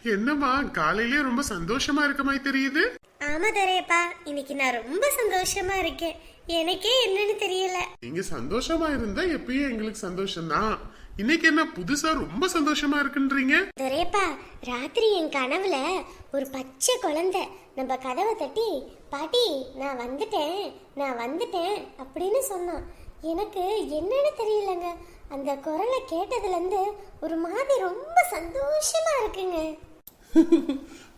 என்னம்மா காலையிலேயே ரொம்ப சந்தோஷமா இருக்க மாதிரி தெரியுது? ஆமா தரேப்பா, இன்னைக்கு நான் ரொம்ப சந்தோஷமா இருக்கேன். எனக்கே என்னன்னு தெரியல. நீங்க சந்தோஷமா இருந்தா எப்பயும் எங்களுக்கு சந்தோஷம் தான். இன்னைக்கு என்ன புதுசா ரொம்ப சந்தோஷமா இருக்குன்றீங்க? தரேப்பா, ராத்திரி என் கனவுல ஒரு பச்சை குழந்தை நம்ம கதவை தட்டி, பாட்டி நான் வந்துட்டேன் நான் வந்துட்டேன் அப்படின்னு சொன்னான். எனக்கு என்னன்னு தெரியலங்க, அந்த குரலை கேட்டதுல இருந்து ஒரு மாதிரி ரொம்ப சந்தோஷமா இருக்குங்க.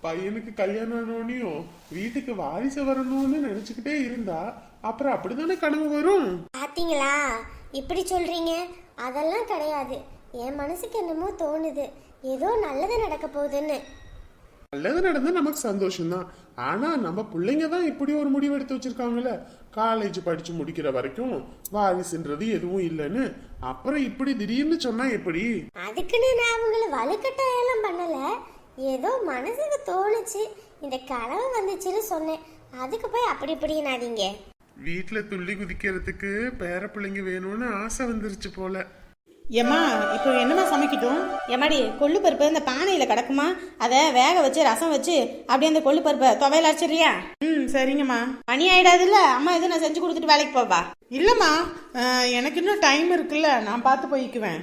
பையனுக்கு கல்யாணம் ஆனோனையும் வீட்டுக்கு வாரிசு வரணும்னு நினைச்சுக்கிட்டே இருந்தா அப்புறம் அப்படித்தானே கனவு வரும். பாத்தீங்களா இப்படி சொல்றீங்க? அதெல்லாம் கிடையாது. என் மனசுக்கு என்னமோ தோணுது, ஏதோ நல்லது நடக்க போகுதுன்னு. நல்லது நடந்தா நமக்கு சந்தோஷம்தான். ஆனா நம்ம பிள்ளைங்க தான் இப்படி ஒரு முடிவு எடுத்து வச்சிருக்காங்கல்ல, காலேஜ் படிச்சு முடிக்கிற வரைக்கும் வாரிசுன்றது எதுவும் இல்லைன்னு. அப்புறம் இப்படி திடீர்னு சொன்னா எப்படி? அதுக்குன்னு நான் அவங்கள வலுக்கட்டாயெல்லாம் பண்ணல. ஏதோ மனசுக்கு தோணுச்சு, இந்த கனவு வந்துச்சுன்னு சொன்னேன். அதுக்கு போய் அப்படி இப்படினாதீங்க. வீட்டுல துள்ளி குதிக்கிறதுக்கு பேர பிள்ளைங்க வேணும்னு ஆசை வந்துருச்சு போல. ஏம்மா இப்போ என்னம்மா சமைக்கட்டும்? ஏமாடி கொள்ளு பருப்பு இந்த பானையில் கிடக்குமா, அதை வேக வச்சு ரசம் வச்சு அப்படியே அந்த கொள்ளு பருப்பை துவையல் அரைச்சிடுறியா? சரிங்கம்மா. மணி ஆயிடாதுல்ல, அம்மா எதுவும் நான் செஞ்சு கொடுத்துட்டு வேலைக்கு போவா? இல்லைம்மா, எனக்கு இன்னும் டைம் இருக்குல்ல, நான் பார்த்து போய்க்குவேன்.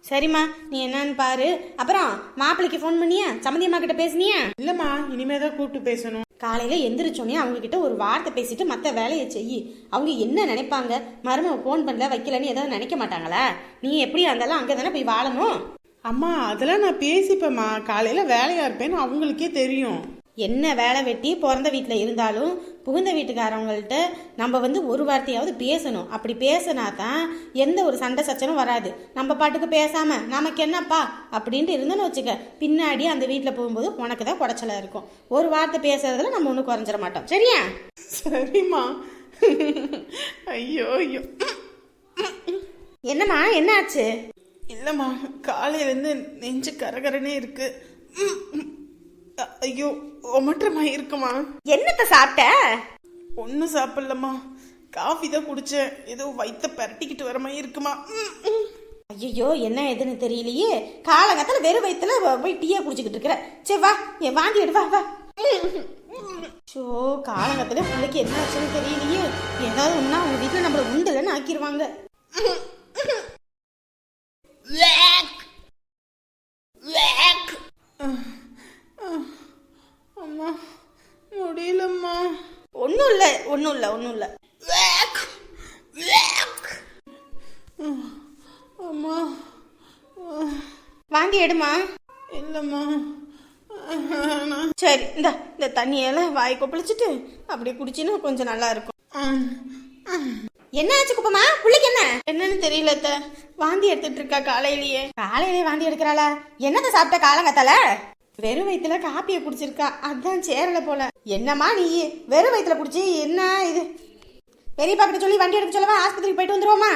சரிம்மா, நீ என்னன்னு பாரு. அப்புறம் மாப்பிள்ளைக்கு ஃபோன் பண்ணியா? சம்மந்தி அம்மா கிட்ட பேசுனியா? இல்லம்மா, இனிமே தான் கூப்பிட்டு பேசணும். காலையில எந்திரிச்சோன்னே அவங்க கிட்ட ஒரு வார்த்தை பேசிட்டு மற்ற வேலையை செய்யி. அவங்க என்ன நினைப்பாங்க? மருமக ஃபோன் பண்ணல வைக்கலன்னு ஏதாவது நினைக்க மாட்டாங்களா? நீ எப்படி இருந்தாலும் அங்கே தானே போய் வாழணும். அம்மா அதெல்லாம் நான் பேசிப்பேம்மா, காலையில வேலையா இருப்பேன்னு அவங்களுக்கே தெரியும். என்ன வேலை வெட்டி பிறந்த வீட்டில் இருந்தாலும் புகுந்த வீட்டுக்காரவங்கள்ட்ட நம்ம ஒரு வார்த்தையாவது பேசணும். அப்படி பேசினா தான் எந்த ஒரு சண்டை சச்சனும் வராது. நம்ம பாட்டுக்கு பேசாம நமக்கு என்னப்பா அப்படின்ட்டு இருந்தோன்னு வச்சுக்க, பின்னாடி அந்த வீட்டில் போகும்போது உனக்கு தான் குடைச்சலா இருக்கும். ஒரு வார்த்தை பேசுறதுல நம்ம ஒன்றும் குறைஞ்சிட மாட்டோம். சரியா? சரிம்மா. ஐயோ ஐயோ, என்னம்மா என்ன ஆச்சு? இல்லைம்மா, காலையிலேருந்து நெஞ்சு கரகரனே இருக்கு. ஐயோ ஒமற்றமா இருக்குமா? என்னத்த சாப்பிட்ட? ஒன்னும் சாப்பிடலம்மா, காஃபி தான் குடிச்சேன். ஏதோ வயிற்ற பரட்டிக்கிட்டு வர மாதிரி இருக்குமா. ஐயோ என்ன எதுன்னு தெரியலையே, காலங்கத்துல வெறும் வயிற்றுல போய் டீயா குடிச்சுக்கிட்டு இருக்கிற. சரி வா, என் வாந்தி எடு, வா வா. ஷோ, காலங்கத்துல பிள்ளைக்கு என்ன ஆச்சுன்னு தெரியலையே. ஏதாவது ஒன்னா அவங்க வீட்டுல நம்மள உண்டுலன்னு ஆக்கிடுவாங்க. அம்மா முடியலம்மா. ஒன்றும் இல்லை ஒன்றும் இல்லை ஒன்றும் இல்லை. அம்மா வாந்தி எடுமா. இல்லைம்மா. சரி இந்த தண்ணியெல்லாம் வாய் கொப்பளிச்சுட்டு அப்படியே குடிச்சின்னா கொஞ்சம் நல்லா இருக்கும். என்ன ஆச்சு குப்பமா? புள்ளைக்கு என்னன்னு தெரியல, வாந்தி எடுத்துட்டு இருக்கா. காலையிலேயே வாந்தி எடுக்கிறாளா? என்னத சாப்பிட்ட காலங்கத்தால? வெறும் வயிற்றுல காப்பியை குடிச்சிருக்கா, அதான் சேரல போல. என்னம்மா நீ வெறும் வயிற்றுல குடிச்சு என்ன இது? பெரியப்பா கிட்ட சொல்லி வண்டி எடுக்க சொல்லவா? ஆஸ்பத்திரிக்கு போயிட்டு வந்துருவோமா?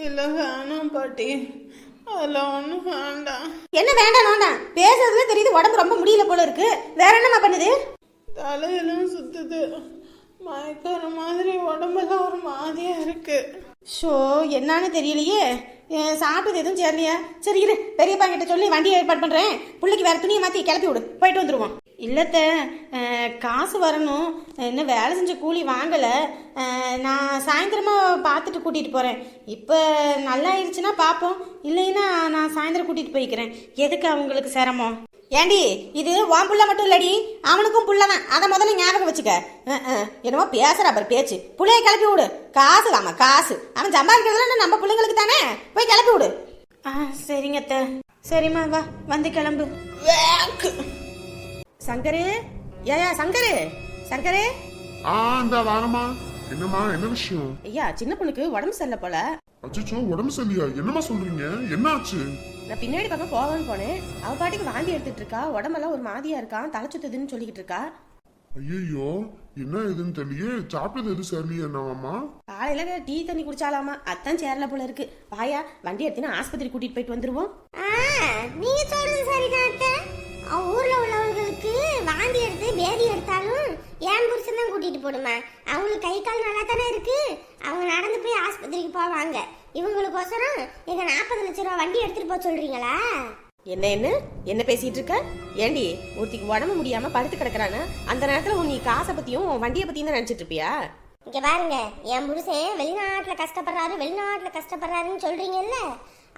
இல்ல வேணாம் பாட்டி, அதெல்லாம் ஒன்றும் வேண்டாம். என்ன வேண்டாம் வேண்டாம்? பேசுறதுல தெரியுது உடம்பு ரொம்ப முடியல போல இருக்கு. வேற என்னம்மா பண்ணுது? தலையெல்லாம் சுத்துது, மயக்கிற மாதிரி, உடம்பெல்லாம் ஒரு மாதிரியா இருக்கு. ஷோ என்னன்னு தெரியலையே. சாப்பிட்டது எதுவும் சேரலையா? சரி இரு, பெரியப்பா கிட்ட சொல்லி வண்டியை ஏற்பாடு பண்றேன். பிள்ளைக்கு வேற துணியை மாத்தி கிளப்பி விடு, போயிட்டு வந்துருவோம். இல்லத்த, காசு வரணும். இன்னும் வேலை செஞ்ச கூலி வாங்கலை. நான் சாயந்தரமா பார்த்துட்டு கூட்டிகிட்டு போகிறேன். இப்போ நல்லா ஆயிடுச்சுன்னா பார்ப்போம், இல்லைன்னா நான் சாயந்தரம் கூட்டிகிட்டு போய்க்கிறேன். எதுக்கு அவங்களுக்கு சிரமம்? ஏண்டி இது உன் புள்ள மட்டும் இல்லடி, அவனுக்கும் புள்ளதான். அதை முதல்ல ஞாபகம் வச்சுக்க. என்னமோ பேசுற அப்புறம் பேச்சு. புள்ளைய கிளப்பி விடு. காசு தாமா காசு, அவன் சம்பாதிக்கிறதுல நம்ம பிள்ளைங்களுக்கு தானே. போய் கிளப்பி விடு. சரிங்க அத்தை. சரிம்மா வா, வந்து கிளம்பு. சங்கரு, ஏயா சங்கரு, சங்கரு. இந்த வாரமா என்னம்மா, என்ன விஷயம்? ஐயா சின்ன பொண்ணுக்கு உடம்பு சரியில்லை போல. அச்சோ, உடம்பு சரியா? என்னம்மா சொல்றீங்க? என்ன ஆச்சு? நான் பின்னாடி பக்கம் போவான்னு போனேன். அவ பாட்டுக்கு வாந்தி எடுத்துட்டு இருக்கா, உடம்பெல்லாம் ஒரு மாதிரியா இருக்கான், தலை சுத்துதுன்னு சொல்லிக்கிட்டு இருக்கா. ஐயோ, என்ன எதுன்னு தெரியலையே. சாப்பிட்டது எது சரியில்லையா என்னவாமா? காலையில டீ தண்ணி குடிச்சாலாமா, அதான் சேரல போல இருக்கு. வாயா, வண்டி எடுத்துன்னு ஆஸ்பத்திரி கூட்டிட்டு போயிட்டு வந்துருவோம். நீங்க சொல்றது சரிதான். ஊர்ல உள்ளவங்களுக்கு வாந்தி எடுத்து பேதி எடுத்தாலும் ஏன் புருஷன் தான் கூட்டிட்டு போடுமா. அவங்களுக்கு கை கால் நல்லா தானே இருக்கு, அவங்க நடந்து போய் ஆஸ்பத்திரிக்கு போவாங்க. இவங்களுக்கோசரம் எங்க 40 லட்சம் ரூபா வண்டி எடுத்துட்டு போக சொல்றீங்களா? என்ன பேசிட்டு இருக்க? ஏண்டி ஒருத்திக்கு உடம்பு முடியாம படுத்து கிடக்குறானா அந்த நேரத்துல நீ காசை பத்தியும் வண்டியை பத்தியும் தான் நினைச்சிட்டு இருப்பியா? இங்க பாருங்க, என் புருஷன் வெளிநாட்டுல கஷ்டப்படுறாருன்னு சொல்றீங்கல்ல,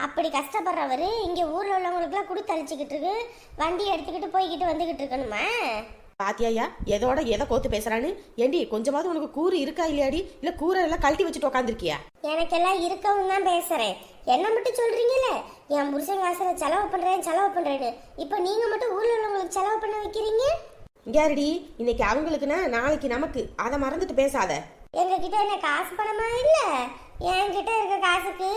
அப்படி கஷ்டப்படுறவரு இங்க ஊர்ல உள்ளவங்களுக்கு எல்லாம் கொடுத்து அழிச்சுக்கிட்டு இருக்கு, வண்டி எடுத்துக்கிட்டு போய்கிட்டு வந்துகிட்டு இருக்கணுமா? பாத்தியாயா எதை கோத்து பேசுறான்னு? ஏண்டி கொஞ்சமாவது உனக்கு கூறு இருக்கா இல்லையாடி? இல்ல கூரை எல்லாம் கழட்டி வச்சுட்டு உட்காந்துருக்கியா? எனக்கெல்லாம் இருக்கவும் தான் பேசுறேன். என்ன மட்டும் சொல்றீங்கல்ல, என் புருஷன் காசுல செலவு பண்றேன்னு, இப்ப நீங்க மட்டும் ஊர்ல உள்ளவங்களுக்கு செலவு பண்ண வைக்கிறீங்க. இங்காரடி, இன்னைக்கு அவங்களுக்குன்னா நாளைக்கு நமக்கு, அதை மறந்துட்டு பேசாத. எங்க கிட்ட என்ன காசு பணமா இல்ல? என்கிட்ட இருக்க காசுக்கு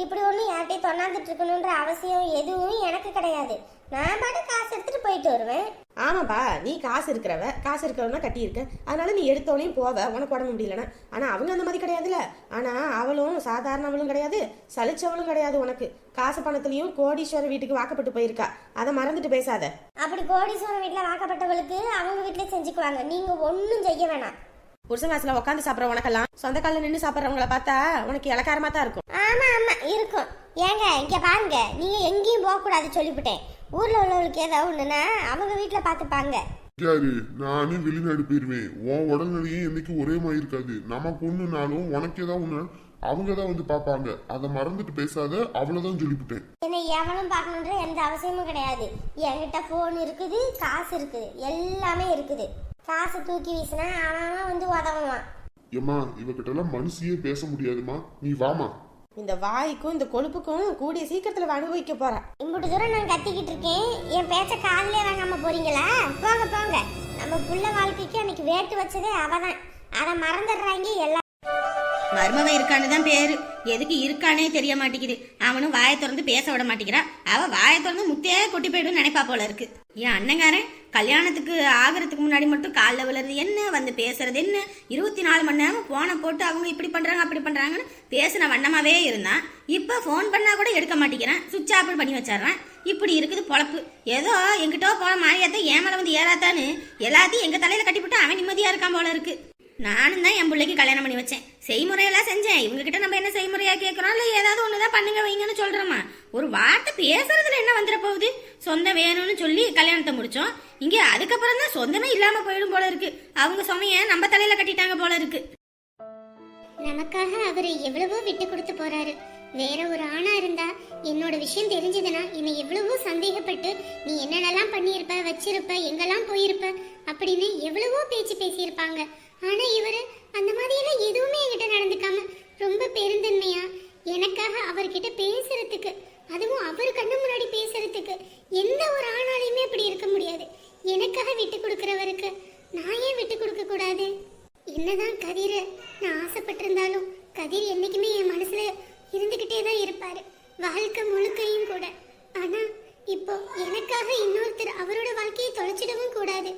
இப்படி ஒண்ணு யார்கிட்டயும் தொண்ணாந்துட்டு இருக்கணும்ன்ற அவசியம் எதுவும் எனக்கு கிடையாது. நான் பாட்டு காசு எடுத்துட்டு போயிட்டு வருவேன். ஆமாப்பா, நீ காசு இருக்கிறவனா கட்டி இருக்க, அதனால நீ எடுத்தோடனே போவ உனக்கு உடம்பு முடியலன்னா. ஆனா அவங்க அந்த மாதிரி கிடையாதுல்ல. ஆனா அவளும் சாதாரணவளும் கிடையாது, சலிச்சவளும் கிடையாது. உனக்கு காசு பணத்திலயும் கோடீஸ்வரர் வீட்டுக்கு வாக்கப்பட்டு போயிருக்கா, அதை மறந்துட்டு பேசாத. அப்படி கோடீஸ்வரர் வீட்டுல வாக்கப்பட்டவளுக்கு அவங்க வீட்டுல செஞ்சுக்குவாங்க, நீங்க ஒன்னும் செய்ய வேணாம். புருஷன் காசுல உட்காந்து சாப்பிட்ற உனக்கெல்லாம் சொந்த காலில் நின்று சாப்பிட்றவங்கள பார்த்தா உனக்கு இலக்காரமா தான் இருக்கும். ஆமா இருக்கும். ஏங்க இங்க பாருங்க, நீங்க எங்கேயும் போக கூடாது சொல்லிவிட்டேன். ஊர்ல உள்ளவங்களுக்கு ஏதாவது ஒண்ணுன்னா அவங்க வீட்டுல பாத்துப்பாங்க. யாரு நானே வெளிநாடு போயிருவேன், உன் உடல்நிலையும் என்னைக்கு ஒரே மாதிரி இருக்காது. நமக்கு ஒண்ணுனாலும் உனக்கு ஏதாவது ஒண்ணு அவங்க தான் வந்து பாப்பாங்க, அதை மறந்துட்டு பேசாத, அவ்வளவுதான் சொல்லிவிட்டேன். என்னை எவனும் பார்க்கணுன்ற எந்த அவசியமும் கிடையாது. என்கிட்ட போன் இருக்குது, காசு இருக்குது, எல்லாமே இருக்குது. காசு தூக்கி வீசினா அவன் வந்து உதவுவான். ஏமா இவகிட்ட எல்லாம் மனுஷியே பேச முடியாதுமா, நீ வாமா. இந்த வாய்க்கும் இந்த கொழுப்புக்கும் கூடிய சீக்கிரத்துல அனுபவிக்க போறேன். இம்புட்டு தூரம் நான் கத்திக்கிட்டு இருக்கேன், என் பேச்ச காதலே வாங்காம போறீங்களா? போங்க. நம்ம புள்ள வாழ்க்கைக்கு அன்னைக்கு வேட்டு வச்சதே அவதான், அதை மறந்துடுறாங்க எல்லாம். மருமவன் இருக்கான்னு தான் பேரு, எதுக்கு இருக்கானே தெரிய மாட்டேங்குது. அவனும் வாயை திறந்து பேச விட மாட்டேங்கிறான். அவ வாயை திறந்து முத்தையே கொட்டி போயிடும் நினைப்பா போல இருக்கு. என் அண்ணங்காரன் கல்யாணத்துக்கு ஆகிறதுக்கு முன்னாடி மட்டும் காலில் விழுறது என்ன, வந்து பேசுறது என்ன, 24 மணி நேரம் போனை போட்டு அவங்க இப்படி பண்றாங்க அப்படி பண்றாங்கன்னு பேசின வண்ணமாவே இருந்தான். இப்ப போன் பண்ணா கூட எடுக்க மாட்டேங்கிறான், சுவிட்ச் ஆஃப் பண்ணி வச்சிடறான். இப்படி இருக்குது பொழப்பு. ஏதோ எங்கிட்ட போற மாரியாத்தான் ஏன் மேல வந்து ஏறாத்தான்னு எல்லாத்தையும் எங்க தலையில கட்டிவிட்டு அவன் நிம்மதியா இருக்கான் போல இருக்கு. நானும் தான் என் பிள்ளைக்கு கல்யாணம் பண்ணி வச்சேன், செய்முறையெல்லாம் செஞ்சேன். இவங்க கிட்ட நம்ம என்ன செய்முறையா கேட்கறோம், இல்ல ஏதாவது ஒண்ணுதான் பண்ணுங்க வைங்கன்னு சொல்றோமா? ஒரு வார்த்தை பேசுறதுல என்ன வந்துட போகுது? சொந்தம் வேணும்னு சொல்லி கல்யாணத்தை முடிச்சோம். இங்க அதுக்கப்புறம் தான் சொந்தமே இல்லாம போயிடும் போல இருக்கு. அவங்க சுமைய நம்ம தலையில கட்டிட்டாங்க போல இருக்கு. நமக்காக அவரு எவ்வளவோ விட்டு கொடுத்து போறாரு. வேற ஒரு ஆணா இருந்தா என்னோட விஷயம் தெரிஞ்சதுன்னா என்னை எவ்வளவோ சந்தேகப்பட்டு நீ என்னென்னலாம் பண்ணியிருப்ப, வச்சிருப்ப, எங்கெல்லாம் போயிருப்ப அப்படின்னு எவ்வளவோ பேச்சு பேசியிருப்பாங்க. ஆனா இவரு அந்த மாதிரி எல்லாம் எதுவுமே என்கிட்ட நடந்துக்காம ரொம்ப பெருந்தன்மையா எனக்காக அவர்கிட்ட பேசுறதுக்கு, அதுவும் அவர் கண்ணு முன்னாடி பேசுறதுக்கு எந்த ஒரு ஆணாலையுமே அப்படி இருக்க முடியாது. எனக்காக விட்டு கொடுக்கறவருக்கு நான் ஏன் விட்டு கொடுக்க கூடாது? என்னதான் கதிர நான் ஆசைப்பட்டிருந்தாலும் கதிர் என்னைக்குமே என் மனசுல இருந்துகிட்டே தான் இருப்பாரு, வாழ்க்கை முழுக்கையும் கூட. ஆனா இப்போ எனக்காக இன்னொருத்தர் அவரோட வாழ்க்கையை தொலைச்சிடவும் கூடாது.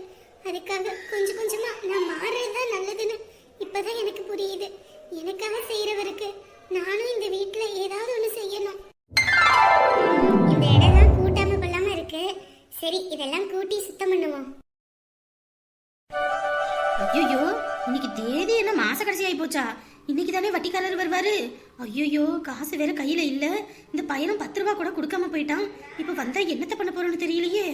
அதுக்காக கொஞ்சம் கொஞ்சமா நான் மாறுறதுதான் நல்லதுன்னு இப்பதான் எனக்கு புரியுது. எனக்காக செய்யறவருக்கு நானும் இந்த வீட்டுல ஏதாவது ஒண்ணு செய்யணும். இந்த இடம்லாம் கூட்டாம கொள்ளாம இருக்கு. சரி, இதெல்லாம் கூட்டி சுத்தம் பண்ணுவோம். ஐயோ, இன்னைக்கு தேதி என்ன மாச கடைசி ஆகி போச்சா? இன்னைக்கு தானே வட்டிக்காரர் வருவாரு. ஐயோ, காசு வேற கையில இல்ல. இந்த பையனும் 10 ரூபா கூட கொடுக்காம போயிட்டான். இப்ப வந்தா என்னத்த பண்ண போறோம்னு தெரியலையே.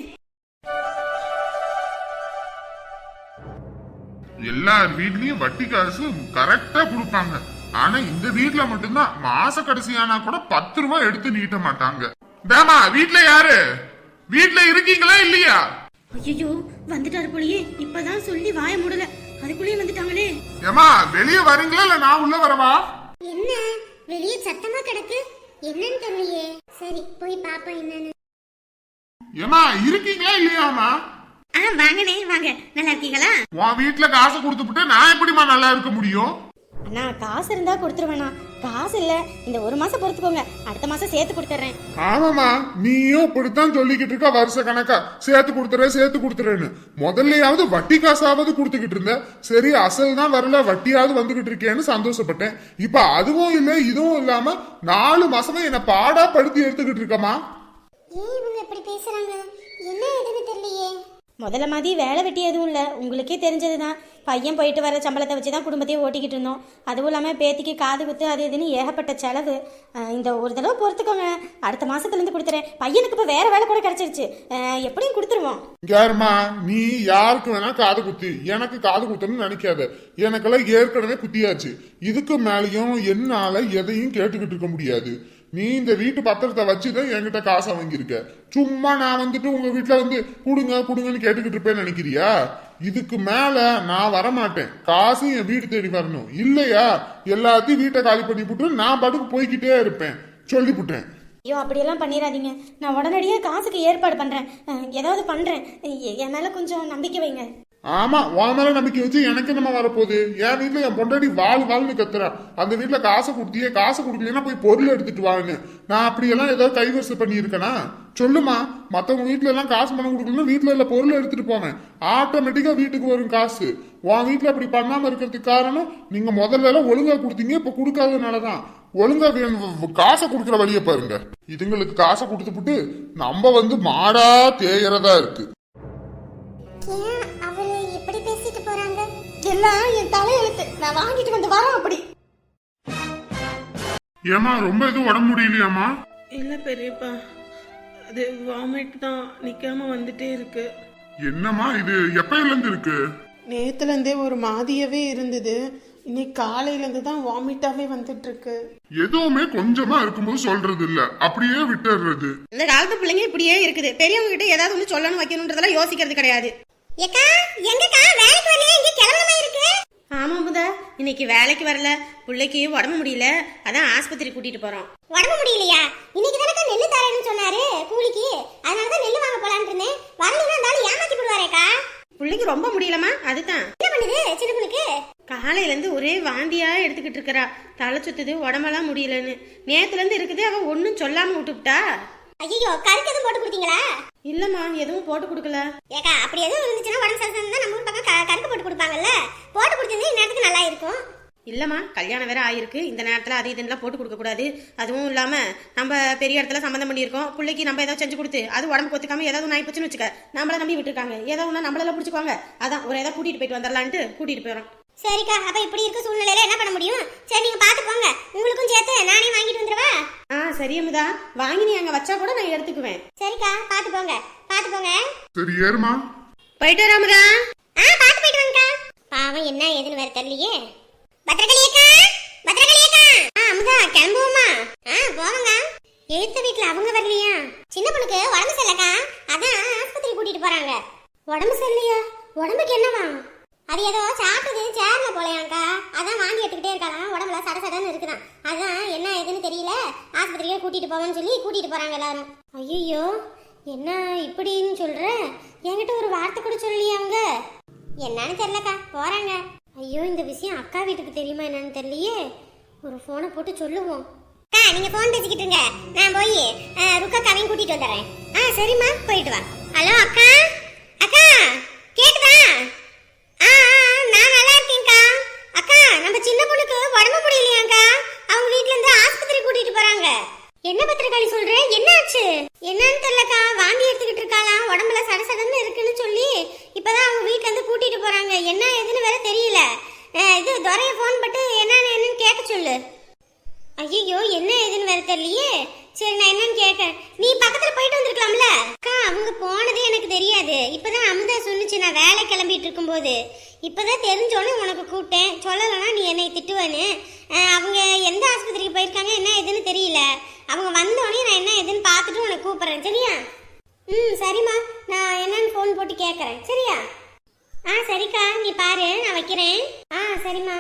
எல்லார் வீட்லயும் வட்டி காசு கரெக்டா கொடுப்பாங்க, ஆனா இந்த வீட்ல மட்டும்தான் மாச கடைசியானா கூட 10 ரூபாய் எடுத்து நீட்ட மாட்டாங்க. டேமா, வீட்ல யாரு? வீட்ல இருக்கீங்களா இல்லையா? ஐயோ, வந்துட்டாரு போலயே. இப்பதான் சொல்லி வாய மூடல, அதுக்குள்ளேயே வந்துட்டாங்களே. ஏமா, வெளியே வரீங்களா இல்ல நான் உள்ள வரவா? என்ன வெளியே சத்தமா கிடக்கு, என்னன்னு தெரியலையே. சரி, போய் பாப்போம் என்னன்னு. ஏமா, இருக்கீங்களா இல்லையாமா? வாங்கனே, வாங்க. நல்லா இருக்கீங்களா? உன் வீட்டுல காசு கொடுத்துட்டு நான் எப்படிமா நல்லா இருக்க முடியும்? அண்ணா, காசு இருந்தா கொடுத்துருவேண்ணா. காசு இல்ல, இந்த 1 மாசம் பொறுத்துக்கோங்க, அடுத்த மாசம் சேர்த்து கொடுத்துறேன். ஆமாமா, நீயும் இப்படித்தான் சொல்லிக்கிட்டு இருக்க வருஷ கணக்கா, சேர்த்து கொடுத்துறேன்னு. முதல்லையாவது வட்டி காசாவது கொடுத்துக்கிட்டு இருந்த, சரி அசல் தான் வரல, வட்டியாவது வந்துகிட்டு இருக்கேன்னு சந்தோஷப்பட்டேன். இப்ப அதுவும் இல்ல இதுவும் இல்லாம 4 மாசமா என்ன பாடா படுத்தி எடுத்துக்கிட்டு இருக்கமா. ஏன் இவங்க இப்படி பேசுறாங்க? என்ன ஏதுன்னு தெரியலையே. முதல்ல மாதிரி வேலை வெட்டி எதுவும் இல்லை, உங்களுக்கே தெரிஞ்சது தான். பையன் போயிட்டு வர சம்பளத்தை வச்சு தான் குடும்பத்தையே ஓட்டிக்கிட்டு இருந்தோம். அதுவும் இல்லாமல் பேத்திக்கு காது குத்து அது இதுன்னு ஏகப்பட்ட செலவு. இந்த ஒரு தடவை பொறுத்துக்கோங்க, அடுத்த மாதத்துலேருந்து கொடுத்துறேன். பையனுக்கு இப்போ வேற வேலை கூட கிடச்சிருச்சு, எப்படியும் கொடுத்துருவோம். யாருமா நீ யாருக்கு வேணா காது குத்தி, எனக்கு காது குத்தணும்னு நினைக்காத. எனக்கெல்லாம் ஏற்கனவே குத்தியாச்சு. இதுக்கு மேலேயும் என்னால எதையும் கேட்டுக்கிட்டு இருக்க முடியாது. நீ இந்த வீட்டு பத்திரத்தை வச்சுதான் என்கிட்ட காசை வாங்கியிருக்க. சும்மா நான் வந்துட்டு உங்க வீட்டுல வந்து குடுங்க குடுங்கன்னு கேட்டுக்கிட்டு இருப்பேன்னு நினைக்கிறியா? இதுக்கு மேல நான் வரமாட்டேன். காசு என் வீடு தேடி வரணும். இல்லையா எல்லாத்தையும் வீட்டை காலி பண்ணி போட்டு நான் பாட்டுக்கு போய்கிட்டே இருப்பேன். சொல்லிவிட்டேன். ஐயோ அப்படியெல்லாம் பண்ணிடாதீங்க, நான் உடனடியாக காசுக்கு ஏற்பாடு பண்ணுறேன், ஏதாவது பண்ணுறேன். என் மேலே கொஞ்சம் நம்பிக்கை வைங்க. ஆமா, உன் மேல நம்பிக்கை வச்சு எனக்கு நம்ம வரப்போகுது? என் வீட்டுல என் பொண்டாடி வாழ்னு கத்துறா. அந்த வீட்டுல காசை கொடுத்தியே, காசு கொடுக்கலன்னா போய் பொருள் எடுத்துட்டு வான்னு. நான் அப்படியெல்லாம் ஏதாவது கைவரிசை பண்ணி இருக்கேனா? சொல்லுமா. மத்தவங்க வீட்டுல எல்லாம் காசு பணம் கொடுக்கலன்னா வீட்டுல இல்ல பொருள் எடுத்துட்டு போவேன். ஆட்டோமேட்டிக்கா வீட்டுக்கு வரும் காசு. உன் வீட்டுல அப்படி பண்ணாம இருக்கிறதுக்கு காரணம் நீங்க முதல்ல எல்லாம் ஒழுங்கா கொடுத்தீங்க, இப்ப கொடுக்காதனாலதான். ஒழுங்கா காசை கொடுக்குற வழியை பாருங்க. இதுங்களுக்கு காசை கொடுத்துப்புட்டு நம்ம வந்து மாடா தேயறதா இருக்கு. ஏன் அவரு இப்படி பேசிட்டு போறாங்க? எல்லாம் என் தலையெழுத்து, நான் வாங்கிட்டு வந்து வரேன். அப்படி ஏமா ரொம்ப எதுவும் உடம்பு முடியலையாமா? இல்ல பெரியப்பா, அது வாமிட் தான், நிக்காம வந்துட்டே இருக்கு. என்னம்மா இது எப்பையில இருந்து இருக்கு? நேத்துல இருந்தே ஒரு மாதியாவே இருந்தது, இன்னைக்கு காலையில இருந்து தான் வாமிட்டாவே வந்துட்டு இருக்கு. எதுவுமே கொஞ்சமா இருக்கும்போது சொல்றது இல்ல, அப்படியே விட்டுறது. இந்த காலத்து பிள்ளைங்க இப்படியே இருக்குது. பெரியவங்க கிட்ட ஏதாவது ஒன்று சொல்லணும் வைக்கணுன்றதெல்லாம் யோசிக்கிறது கிடையாது. ஏக்கா எங்கக்கா வேலைக்கு வரலையா? இங்க கிளம்புற இருக்கு. ஆமா முதா, இன்னைக்கு வேலைக்கு வரல, பிள்ளைக்கு உடம்பு முடியல, அதான் ஆஸ்பத்திரி கூட்டிட்டு போறோம். உடம்பு முடியலையா? இன்னைக்கு தானக்கா நெல்லு தரேன்னு சொன்னாரு கூலிக்கு, அதனாலதான் நெல்லு வாங்க போலான்னு இருந்தேன். வரலைன்னா இருந்தாலும் ஏமாத்தி போடுவாரேக்கா. பிள்ளைக்கு ரொம்ப முடியலமா, அதுதான். என்ன பண்ணுது சின்ன பொண்ணுக்கு? காலையில இருந்து ஒரே வாந்தியா எடுத்துக்கிட்டு இருக்கிறா, தலை சுத்துது, உடம்பெல்லாம் முடியலன்னு. நேத்துல இருந்து இருக்குது, அவ ஒன்னும் சொல்லாம விட்டுவிட்டா. ஐயோ, கருக்கு எதுவும் போட்டு கொடுத்தீங்களா? இல்லம்மா, எதுவும் போட்டு கொடுக்கல. ஏக்கா அப்படி எதுவும் இருந்துச்சுன்னா உடம்பு சரிதான் நம்ம ஊர் பக்கம் கருக்கு போட்டு கொடுப்பாங்கல்ல, போட்டு கொடுத்தது இந்நேரத்துக்கு நல்லா இருக்கும். இல்லம்மா, கல்யாணம் வேற ஆயிருக்கு, இந்த நேரத்துல அது இதெல்லாம் போட்டு கொடுக்க கூடாது. அதுவும் இல்லாம நம்ம பெரிய இடத்துல சம்மந்தம் பண்ணியிருக்கோம். பிள்ளைக்கு நம்ம ஏதாவது செஞ்சு கொடுத்து அது உடம்பு கொத்துக்காம ஏதாவது நாய் போச்சுன்னு வச்சுக்க, நம்மள நம்பி விட்டுருக்காங்க, ஏதாவது ஒண்ணா நம்மளெல்லாம் பிடிச்சிக்குவாங்க. அதான் ஒரு ஏதாவது கூட்டிட்டு போயிட்டு வந்துடலான்ட்டு கூட்டிட்டு போயிடும். சரிக்கா, அப்ப இப்படி இருக்க சூழ்நிலையில என்ன பண்ண முடியும்? சரி நீங்க பாத்து போங்க, உங்களுக்கும் சேர்த்து நானே வாங்கிட்டு வந்துருவா. சரியம்முதா, வாங்கி நீ அங்க வச்சா கூட நான் எடுத்துக்குவேன். சரிக்கா, பாத்து போங்க பாத்து போங்க. சரி ஏறுமா. போயிட்டு வராமதா. பாத்து போயிட்டு வாங்கக்கா. பாவம் என்ன ஏதுன்னு வேற தெரியலையே. பத்திரகாளியக்கா, பத்திரகாளியக்கா. அமுதா கிளம்புவோமா? போவாங்க. எழுத்த வீட்டுல அவங்க வரலையா? சின்ன பொண்ணுக்கு உடம்பு சரியில்லக்கா, அதான் ஆஸ்பத்திரி கூட்டிட்டு போறாங்க. உடம்பு சரியில்லையா? உடம்புக்கு என்னவா? அது ஏதோ சாப்பிட்டது சேர்ல போலையாக்கா, அதான் வாங்கி எடுத்துக்கிட்டே இருக்கலாம், உடம்புல சடசடன்னு இருக்குதான். அதான் என்ன ஏதுன்னு தெரியல, ஆஸ்பத்திரியே கூட்டிட்டு போவேன்னு சொல்லி கூட்டிட்டு போறாங்க எல்லாரும். ஐயோ, என்ன இப்படின்னு சொல்ற? என்கிட்ட ஒரு வார்த்தை கூட சொல்லலையே அவங்க. என்னன்னு தெரியலக்கா, போறாங்க. ஐயோ, இந்த விஷயம் அக்கா வீட்டுக்கு தெரியுமா என்னன்னு தெரியலையே. ஒரு போனை போட்டு சொல்லுவோம். அக்கா நீங்க போன் பேசிக்கிட்டு இருங்க, நான் போய் ருக்காக்காவையும் கூட்டிட்டு வந்துடுறேன். சரிம்மா, போயிட்டு வா. ஹலோ அக்கா, அக்கா கேக்குதா? நான் நல்லா இருக்கேன்க்கா. அக்கா நம்ம சின்ன பொண்ணுக்கு உடம்பு முடியலையாக்கா, அவங்க வீட்ல இருந்து ஆஸ்பத்திரி கூட்டிட்டு போறாங்க. என்ன பத்திரகாளி சொல்ற? என்ன ஆச்சு? என்னன்னு தெரியலக்கா, வாந்தி எடுத்துக்கிட்டு இருக்காளாம், உடம்புல சடசடன்னு இருக்குன்னு சொல்லி இப்பதான் அவங்க வீட்ல இருந்து கூட்டிட்டு போறாங்க. என்ன ஏதுன்னு வேற தெரியல. இது துரைய போன் பட்டு என்னன்னு கேட்க சொல்லு. ஐயோ, என்ன ஏதுன்னு வேற தெரியலையே. சரி நான் என்னன்னு கேட்க, நீ பக்கத்துல போயிட்டு வந்திருக்கலாம்ல. அக்கா அவங்க போனதே எனக்கு தெரியாது, இப்பதான் அமுதா சொன்னுச்சு நான் வேலை கிளம்பிட்டு இருக்கும்போது. இப்பதான் தெரிஞ்சோன்னு உனக்கு கூப்பிட்டேன், சொல்லலைன்னா நீ என்னை திட்டுவேன்னு. அவங்க எந்த ஆஸ்பத்திரிக்கு போயிருக்காங்க என்ன ஏதுன்னு தெரியல. அவங்க வந்தோடனே நான் என்ன ஏதுன்னு பார்த்துட்டு உனக்கு கூப்பிடுறேன், சரியா? சரிம்மா, நான் என்னன்னு ஃபோன் போட்டு கேட்குறேன், சரியா? சரிக்கா, நீ பாரு, நான் வைக்கிறேன். சரிம்மா.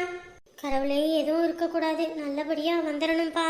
கடவுளே, எதுவும் இருக்கக்கூடாது, நல்லபடியா வந்துடணும்ப்பா.